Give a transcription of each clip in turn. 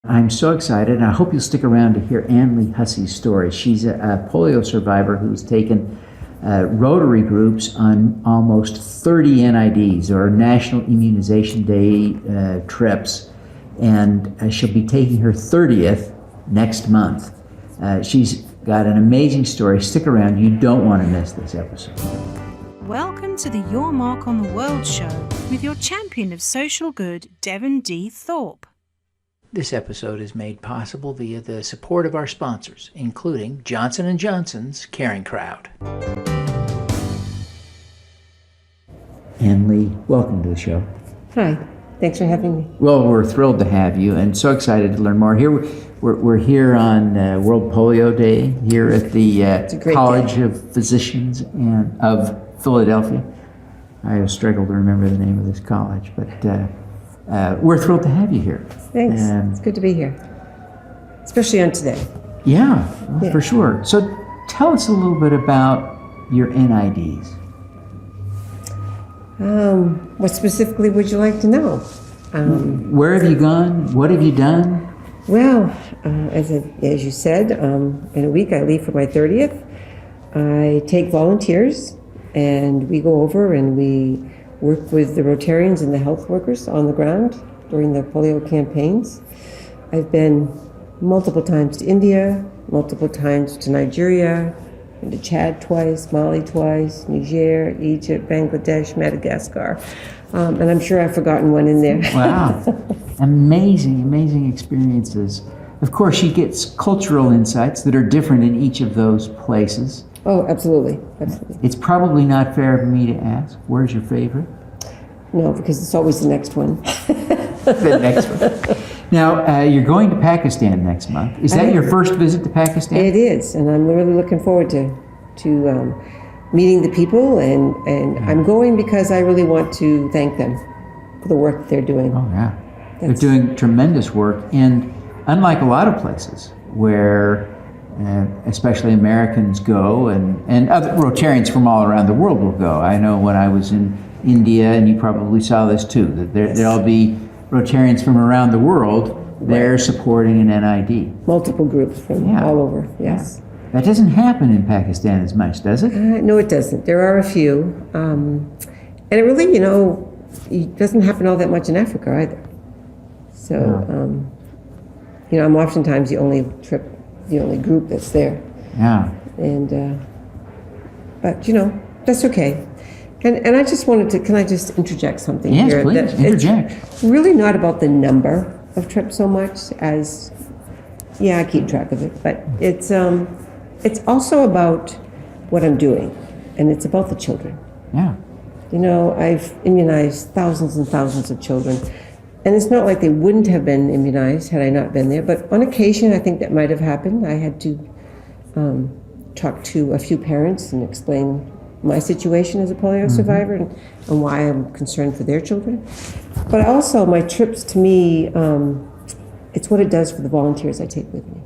I'm so excited, and I hope you'll stick around to hear Lee Hussey's story. She's a polio survivor who's taken Rotary groups on almost 30 NIDs, or National Immunization Day trips, and she'll be taking her 30th next month. She's got an amazing story. Stick around. You don't want to miss this episode. Welcome to the Your Mark on the World show with your champion of social good, Devin D. Thorpe. This episode is made possible via the support of our sponsors, including Johnson & Johnson's Caring Crowd. Lee, welcome to the show. Hi, thanks for having me. Well, we're thrilled to have you and so excited to learn more. Here we're here on World Polio Day here at the College of Physicians of Philadelphia. I struggle to remember the name of this college, but we're thrilled to have you here. Thanks. It's good to be here, especially on today. Yeah, for sure. So tell us a little bit about your NIDs. What specifically would you like to know? Where have you gone? What have you done? Well, as you said, in a week I leave for my 30th. I take volunteers, and we go over and we work with the Rotarians and the health workers on the ground during the polio campaigns. I've been multiple times to India, multiple times to Nigeria, been to Chad twice, Mali twice, Niger, Egypt, Bangladesh, Madagascar, and I'm sure I've forgotten one in there. Wow, amazing experiences. Of course, she gets cultural insights that are different in each of those places. Oh, absolutely. It's probably not fair for me to ask, where's your favorite? No, because it's always the next one. The next one. Now, you're going to Pakistan next month. Is that your first visit to Pakistan? It is, and I'm really looking forward to meeting the people, and I'm going because I really want to thank them for the work that they're doing. Oh, yeah. They're doing tremendous work, and unlike a lot of places where especially Americans go, and other Rotarians from all around the world will go. I know when I was in India, and you probably saw this too, that there'll be Rotarians from around the world there supporting an NID. Multiple groups from all over, yes. Yeah. That doesn't happen in Pakistan as much, does it? No, it doesn't. There are a few. And it really, it doesn't happen all that much in Africa either. So, I'm oftentimes the only group that's there. Yeah. And, but, that's okay. And I just wanted to, can I just interject something here? Yes, please, interject. It's really not about the number of trips so much as, I keep track of it, but it's also about what I'm doing, and it's about the children. Yeah. I've immunized thousands and thousands of children, and it's not like they wouldn't have been immunized had I not been there, but on occasion I think that might have happened. I had to talk to a few parents and explain my situation as a polio survivor and why I'm concerned for their children. But also my trips, to me, it's what it does for the volunteers I take with me.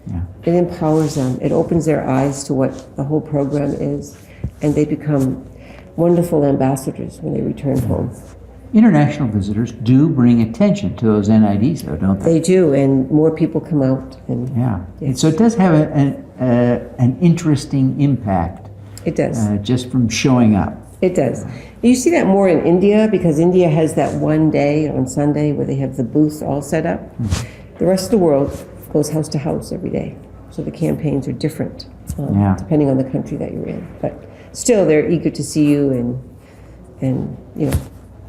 Yeah. It empowers them. It opens their eyes to what the whole program is, and they become wonderful ambassadors when they return home. International visitors do bring attention to those NIDs, though, don't they? They do, and more people come out. And And so it does have an interesting impact. It does. Just from showing up. It does. You see that more in India, because India has that one day on Sunday where they have the booths all set up. The rest of the world goes house to house every day. So the campaigns are different, depending on the country that you're in. But still, they're eager to see you and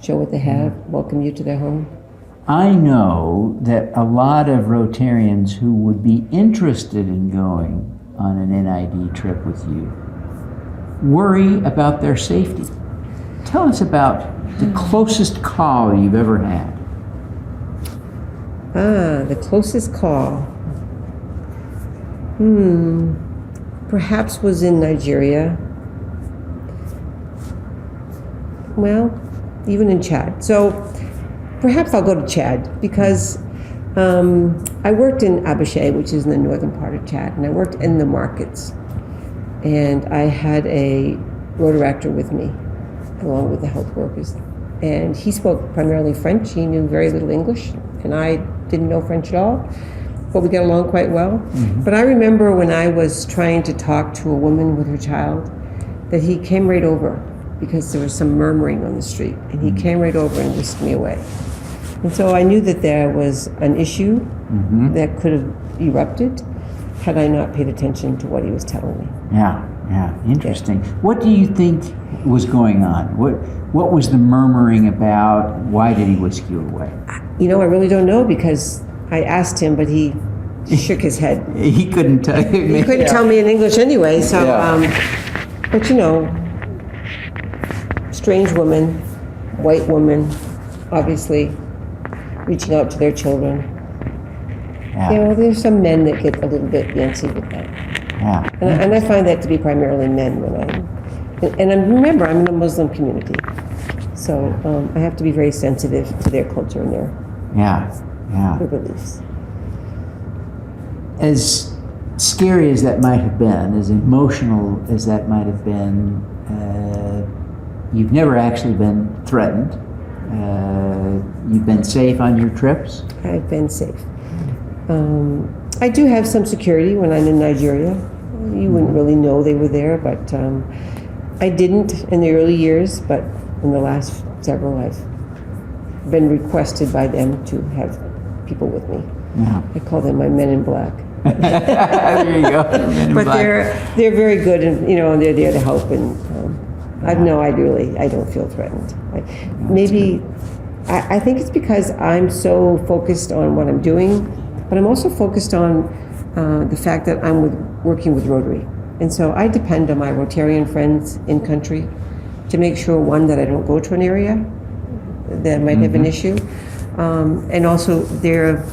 show what they have, welcome you to their home. I know that a lot of Rotarians who would be interested in going on an NID trip with you worry about their safety. Tell us about the closest call you've ever had. The closest call. Perhaps was in Nigeria. Well, even in Chad. So perhaps I'll go to Chad because I worked in Abéché, which is in the northern part of Chad, and I worked in the markets. And I had a Rotaractor with me, along with the health workers. And he spoke primarily French. He knew very little English, and I didn't know French at all, but we got along quite well. But I remember when I was trying to talk to a woman with her child, that he came right over because there was some murmuring on the street, and he came right over and whisked me away. And so I knew that there was an issue that could have erupted had I not paid attention to what he was telling me. Yeah, interesting. What do you think was going on? What was the murmuring about? Why did he whisk you away? You know, I really don't know, because I asked him, but he shook his head. He couldn't tell you. He couldn't tell me in English anyway, so, but you know, strange woman, white woman, obviously reaching out to their children. Yeah. You know, there's some men that get a little bit antsy with that. Yeah. And I find that to be primarily men when remember, I'm in a Muslim community, so I have to be very sensitive to their culture and their beliefs. As scary as that might have been, as emotional as that might have been, you've never actually been threatened. You've been safe on your trips? I've been safe. I do have some security when I'm in Nigeria. You wouldn't really know they were there, but I didn't in the early years, but in the last several, I've been requested by them to have people with me. Yeah. I call them my men in black. There you go. But they're very good, and you know, they're there to help. And I don't feel threatened. I think it's because I'm so focused on what I'm doing, but I'm also focused on the fact that I'm working with Rotary. And so I depend on my Rotarian friends in country to make sure, one, that I don't go to an area that might have an issue. And also they're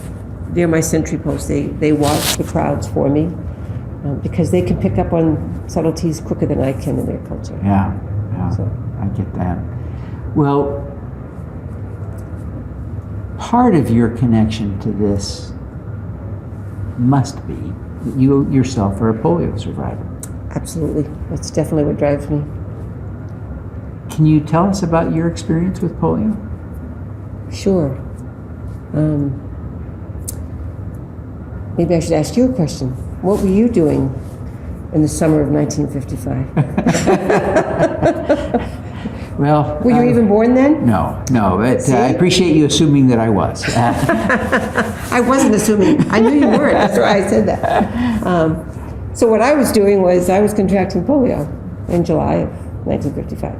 my sentry post. They watch the crowds for me because they can pick up on subtleties quicker than I can in their culture. Yeah, So. I get that. Well, part of your connection to this must be that you yourself are a polio survivor. Absolutely. That's definitely what drives me. Can you tell us about your experience with polio? Sure. Maybe I should ask you a question. What were you doing in the summer of 1955? Well, Were you even born then? No, but I appreciate you assuming that I was. I wasn't assuming. I knew you weren't. That's why I said that. So what I was doing was I was contracting polio in July of 1955.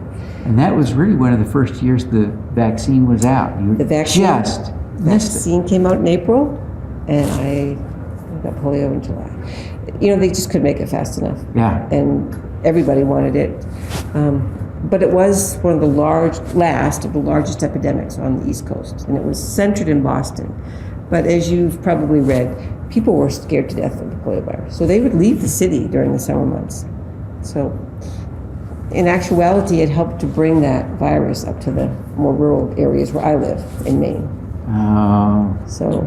And that was really one of the first years the vaccine was out. You The vaccine, just missed it. vaccine came out in April, and I got polio in July. You know, they just couldn't make it fast enough. Yeah. And everybody wanted it. But it was one of the last of the largest epidemics on the East Coast, and it was centered in Boston. But as you've probably read, people were scared to death of the polio virus, so they would leave the city during the summer months. So, in actuality, it helped to bring that virus up to the more rural areas where I live in Maine. Oh. So,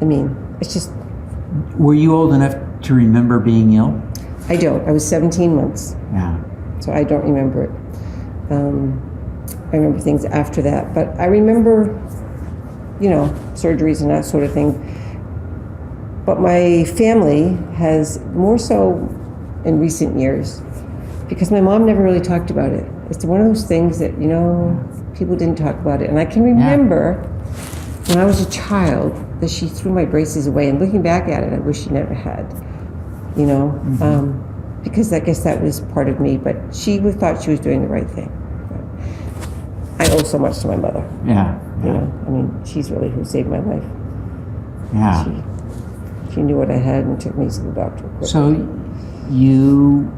I mean, it's just. Were you old enough to remember being ill? I don't. I was 17 months. Yeah. So I don't remember it. I remember things after that, but I remember, you know, surgeries and that sort of thing. But my family has more so in recent years, because my mom never really talked about it. It's one of those things that, you know, people didn't talk about it. And I can remember when I was a child that she threw my braces away, and looking back at it, I wish she never had, you know, because I guess that was part of me, but she thought she was doing the right thing. I owe so much to my mother. Yeah. You know, I mean, she's really who saved my life. Yeah. She knew what I had and took me to the doctor quickly. So you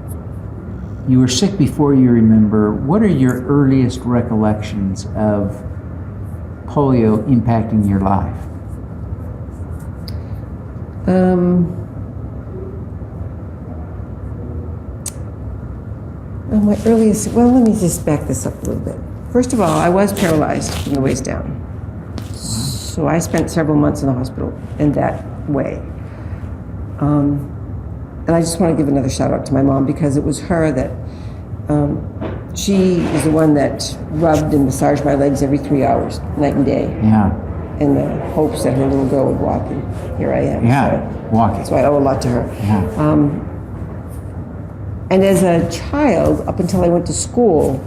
were sick before you remember. What are your earliest recollections of polio impacting your life? My earliest, well, let me just back this up a little bit. First of all, I was paralyzed from the waist down. So I spent several months in the hospital in that way. And I just want to give another shout out to my mom, because it was her that, she is the one that rubbed and massaged my legs every 3 hours, night and day. Yeah. in the hopes that her little girl would walk, and here I am. Yeah, walking. So I owe a lot to her. Yeah. And as a child, up until I went to school,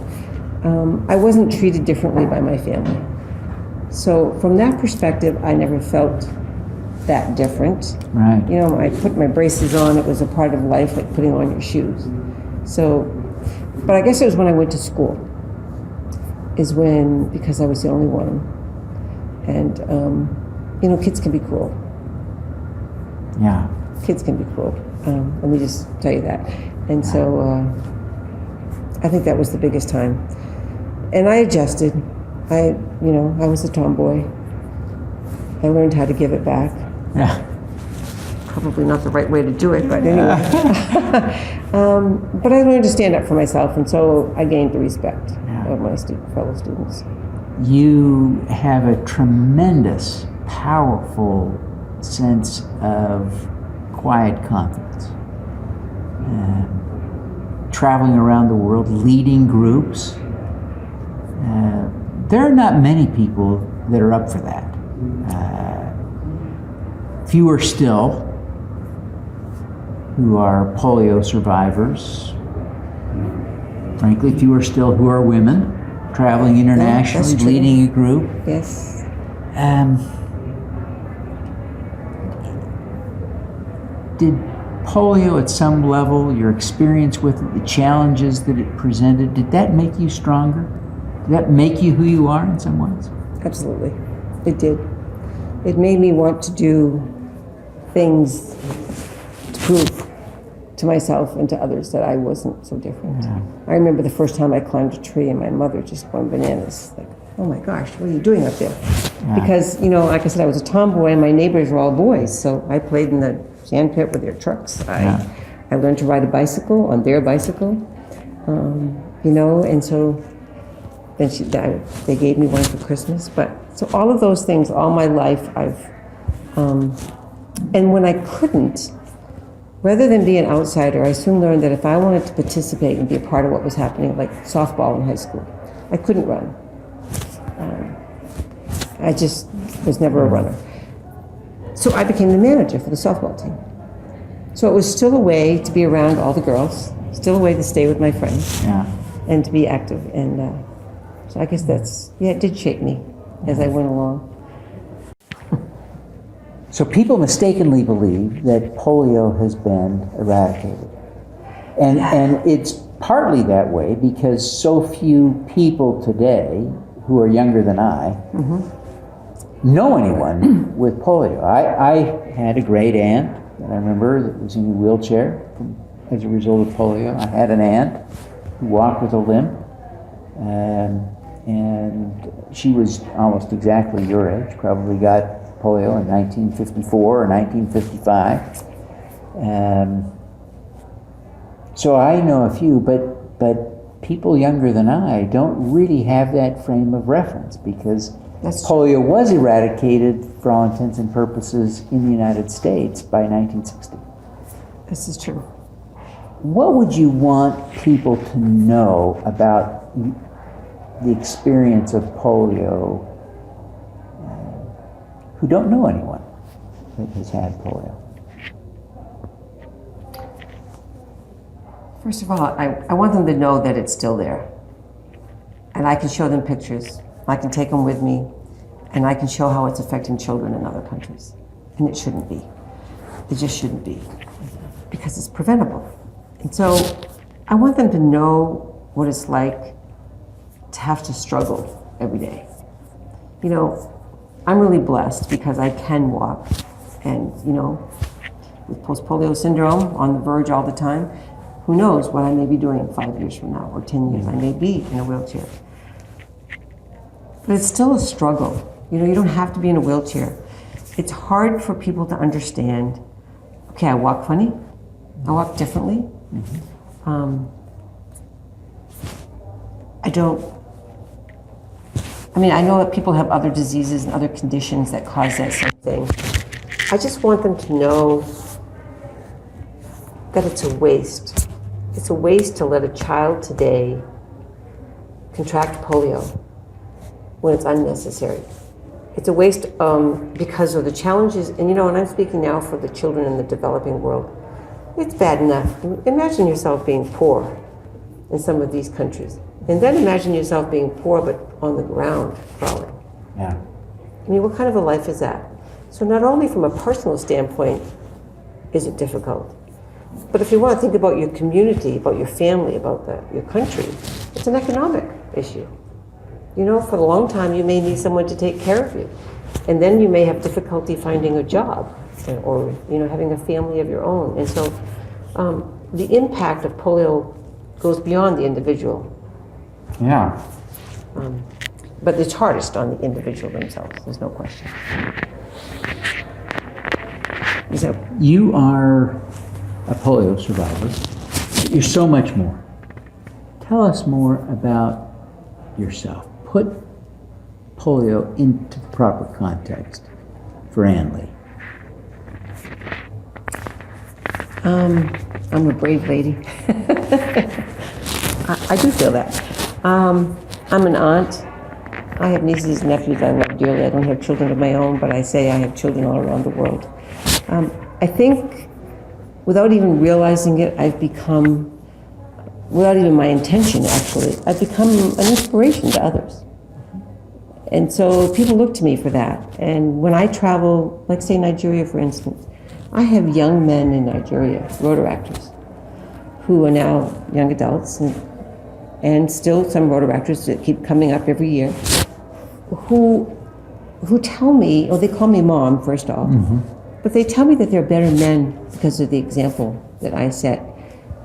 I wasn't treated differently by my family. So from that perspective, I never felt that different. Right. You know, I put my braces on, it was a part of life, like putting on your shoes. So, but I guess it was when I went to school, is when, because I was the only one. And, you know, kids can be cruel. Yeah. Kids can be cruel. Let me just tell you that. And so I think that was the biggest time. And I adjusted. I was a tomboy. I learned how to give it back. Yeah. Probably not the right way to do it, but anyway. But I learned to stand up for myself, and so I gained the respect of my fellow students. You have a tremendous, powerful sense of quiet confidence. Traveling around the world, leading groups. There are not many people that are up for that. Fewer still who are polio survivors. Frankly, fewer still who are women, traveling internationally, leading a group. Yes. Did polio at some level, your experience with it, the challenges that it presented, did that make you stronger? Did that make you who you are in some ways? Absolutely. It did. It made me want to do things to prove to myself and to others that I wasn't so different. Yeah. I remember the first time I climbed a tree and my mother just went bananas. Like, oh my gosh, what are you doing up there? Yeah. Because, you know, like I said, I was a tomboy and my neighbors were all boys. So I played in the sand pit with their trucks. I learned to ride a bicycle on their bicycle, you know, and so then they gave me one for Christmas. But so all of those things, all my life, and when I couldn't, rather than be an outsider, I soon learned that if I wanted to participate and be a part of what was happening, like softball in high school, I couldn't run. I just was never a runner. So I became the manager for the softball team. So it was still a way to be around all the girls, still a way to stay with my friends, and to be active. And so I guess it did shape me as I went along. So people mistakenly believe that polio has been eradicated. And it's partly that way because so few people today who are younger than I know anyone with polio. I had a great aunt that I remember that was in a wheelchair as a result of polio. I had an aunt who walked with a limp, and she was almost exactly your age, probably got polio in 1954 or 1955. So I know a few, but people younger than I don't really have that frame of reference because polio was eradicated for all intents and purposes in the United States by 1960. This is true. What would you want people to know about the experience of polio who don't know anyone that has had polio? First of all, I want them to know that it's still there. And I can show them pictures. I can take them with me, and I can show how it's affecting children in other countries. And it shouldn't be. It just shouldn't be. Because it's preventable. And so I want them to know what it's like to have to struggle every day. You know, I'm really blessed because I can walk. And, you know, with post-polio syndrome, on the verge all the time, who knows what I may be doing 5 years from now or 10 years. I may be in a wheelchair. But it's still a struggle. You know, you don't have to be in a wheelchair. It's hard for people to understand, okay, I walk funny, I walk differently. I know that people have other diseases and other conditions that cause that same thing. I just want them to know that it's a waste. It's a waste to let a child today contract polio when it's unnecessary. It's a waste because of the challenges, and and I'm speaking now for the children in the developing world. It's bad enough. Imagine yourself being poor in some of these countries. And then imagine yourself being poor but on the ground crawling. Yeah. I mean, what kind of a life is that? So not only from a personal standpoint is it difficult, but if you want to think about your community, about your family, about your country, it's an economic issue. For a long time you may need someone to take care of you. And then you may have difficulty finding a job or having a family of your own. And so the impact of polio goes beyond the individual. Yeah. But it's hardest on the individual themselves, there's no question. So, You are a polio survivor. You're so much more. Tell us more about yourself. Put polio into the proper context for Ann Lee. I'm a brave lady. I do feel that. I'm an aunt. I have nieces and nephews I love dearly. I don't have children of my own, but I say I have children all around the world. I think, without even realizing it, without even my intention actually, I've become an inspiration to others. And so people look to me for that. And when I travel, like say Nigeria for instance, I have young men in Nigeria, rotaractors, who are now young adults, and still some rotaractors that keep coming up every year, who tell me, or they call me mom first off, but they tell me that they're better men because of the example that I set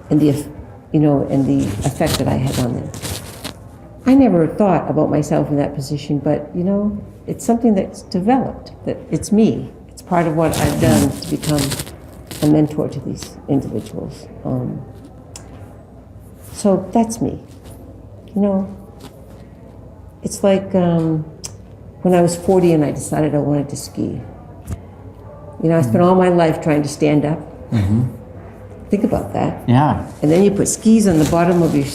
and the effect that I had on them. I never thought about myself in that position, but it's something that's developed, that it's me. It's part of what I've done to become a mentor to these individuals. So that's me. It's like when I was 40 and I decided I wanted to ski. I spent all my life trying to stand up. Think about that. Yeah. And then you put skis on the bottom of your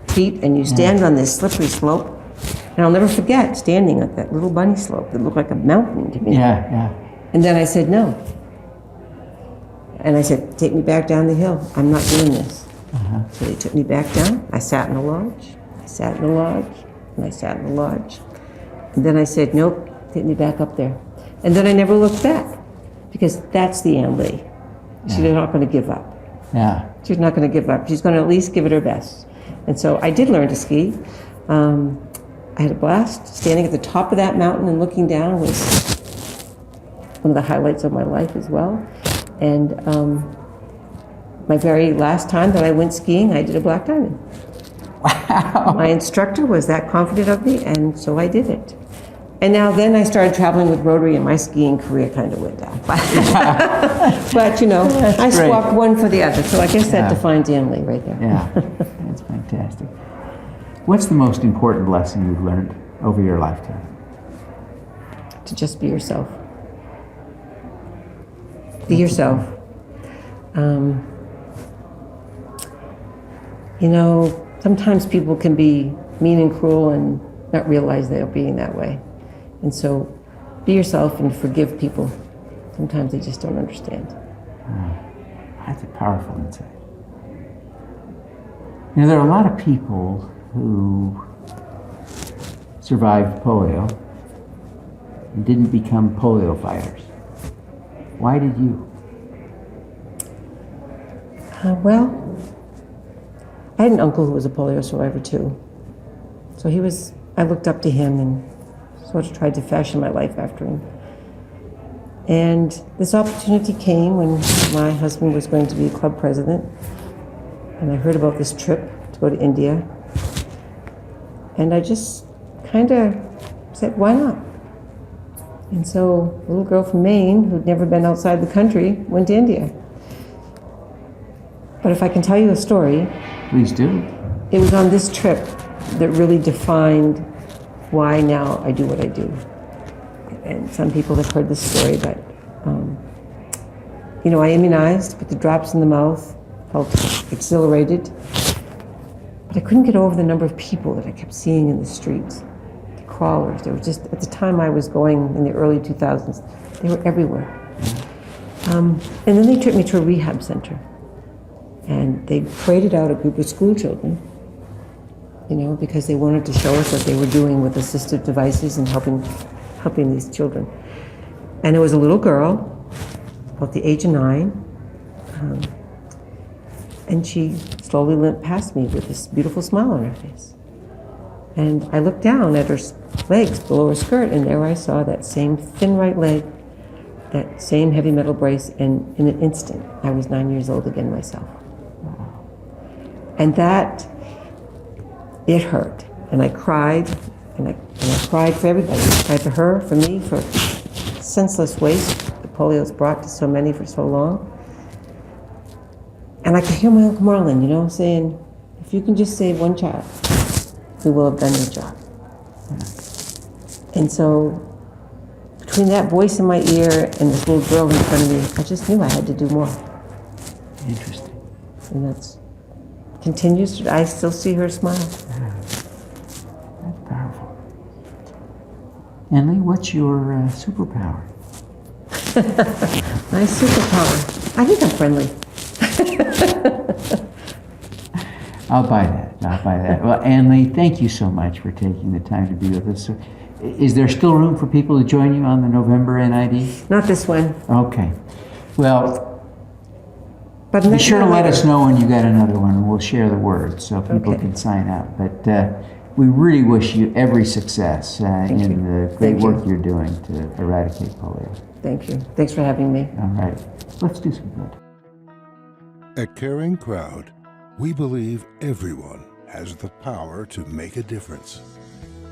feet and you stand on this slippery slope. And I'll never forget standing at that little bunny slope that looked like a mountain to me. Yeah. And then I said, no. And I said, take me back down the hill. I'm not doing this. So they took me back down. I sat in a lodge. I sat in a lodge. And I sat in a lodge. And then I said, nope, take me back up there. And then I never looked back. Because that's the Ann Lee. She's not going to give up. Yeah. She's not going to give up. She's going to at least give it her best. And so I did learn to ski. I had a blast. Standing at the top of that mountain and looking down was one of the highlights of my life as well. And my very last time that I went skiing, I did a black diamond. Wow. My instructor was that confident of me, and so I did it. And now then I started traveling with Rotary, and my skiing career kind of went down. But I swapped one for the other, so I guess that defines Ann Lee right there. Yeah, that's fantastic. What's the most important lesson you've learned over your lifetime? To just be yourself. Be yourself. Sometimes people can be mean and cruel and not realize they're being that way. And so be yourself and forgive people. Sometimes they just don't understand. That's a powerful insight. There are a lot of people who survived polio and didn't become polio fighters. Why did you? Well, I had an uncle who was a polio survivor too. So I looked up to him and sort of tried to fashion my life after him. And this opportunity came when my husband was going to be club president. And I heard about this trip to go to India. And I just kind of said, why not? And so a little girl from Maine who'd never been outside the country went to India. But if I can tell you a story. Please do. It was on this trip that really defined why now I do what I do. And some people have heard this story, but I immunized, put the drops in the mouth, felt exhilarated, but I couldn't get over the number of people that I kept seeing in the streets. crawlers. They were just, at the time I was going in the early 2000s, they were everywhere. And then they took me to a rehab center. And they paraded out a group of school children, you know, because they wanted to show us what they were doing with assistive devices and helping these children. And it was a little girl, about the age of 9, and she slowly limped past me with this beautiful smile on her face. And I looked down at her legs below her skirt, and there I saw that same thin right leg, that same heavy metal brace, and in an instant, I was 9 years old again myself. And that, it hurt. And I cried, and I cried for everybody. I cried for her, for me, for senseless waste the polio's brought to so many for so long. And I could hear my Uncle Marlon, you know, saying, if you can just save one child, we will have done your job. And so, between that voice in my ear and this little girl in front of me, I just knew I had to do more. Interesting. And that's continues. I still see her smile. That's powerful. And Lee, what's your superpower? My superpower. I think I'm friendly. I'll buy that. Well, Ann Lee, thank you so much for taking the time to be with us. So, is there still room for people to join you on the November NID? Not this one. Okay. Well, But be sure to let us know when you got another one, and we'll share the word so people Okay. can sign up. But we really wish you every success in you. the great Thank you. work you're doing to eradicate polio. Thank you. Thanks for having me. All right. Let's do some good. At Caring Crowd, we believe everyone has the power to make a difference.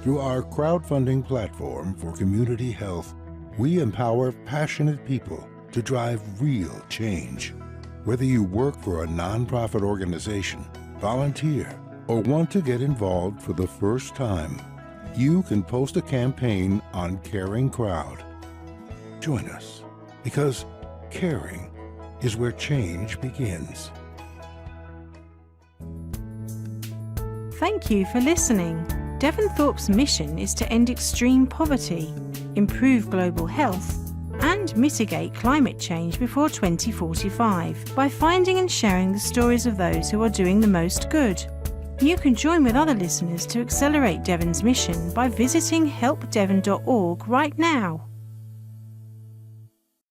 Through our crowdfunding platform for community health, we empower passionate people to drive real change. Whether you work for a nonprofit organization, volunteer, or want to get involved for the first time, you can post a campaign on Caring Crowd. Join us, because caring is where change begins. Thank you for listening. Devin Thorpe's mission is to end extreme poverty, improve global health, and mitigate climate change before 2045 by finding and sharing the stories of those who are doing the most good. You can join with other listeners to accelerate Devin's mission by visiting helpdevin.org right now.